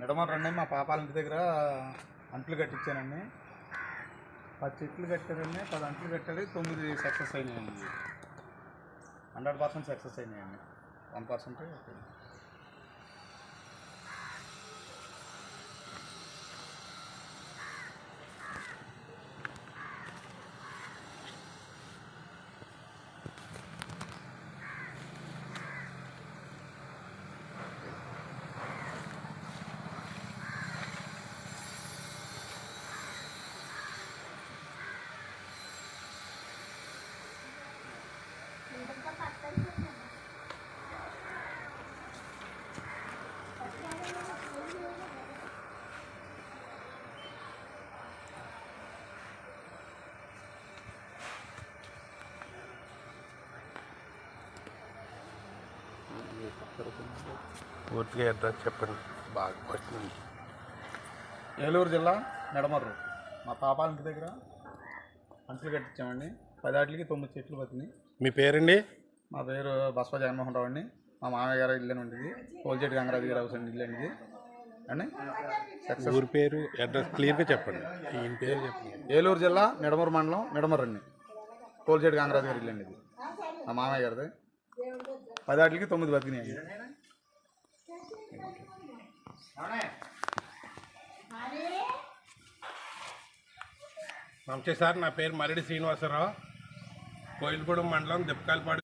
నిడమర్రండి మా పాపాల ఇంటి దగ్గర అంట్లు కట్టించానండి. 10 చెట్లు కట్టారండి, 10 అంట్లు కట్టారు, 9 సక్సెస్ అయినాయండి. 100% సక్సెస్ అయినాయండి, 1%. పూర్తిగా అడ్రస్ చెప్పండి. బాగా పడుతుంది. ఏలూరు జిల్లా నిడమర్రు మా పాపాల ఇంటి దగ్గర అంట్లు కట్టించామండి. 10 ఆటలకి 9 చెట్లు బతిని. మీ పేరండి? మా పేరు బస్వ జగన్మోహన్ రావు అండి. మా మామయ్య గారు ఇల్లు ఉండేది కోల్జెట్టి గంగరాజు గారు హౌస్ అండి, ఇల్లు అండి అండి. ఊరి పేరు అడ్రస్ క్లియర్గా చెప్పండి. ఈయన పేరు చెప్పండి. ఏలూరు జిల్లా నిడమర్రు మండలం నిడమర్రు అండి. కోల్జెట్టి గంగరాజు గారు ఇల్లు అండి, ఇది మా మామయ్య గారిది. 10 ఆటలకి 9 బతికినాయి. నమస్తే సార్, నా పేరు మరిడి శ్రీనివాసరావు. కోయిలగూడెం మండలం దిప్పకాయలపాడు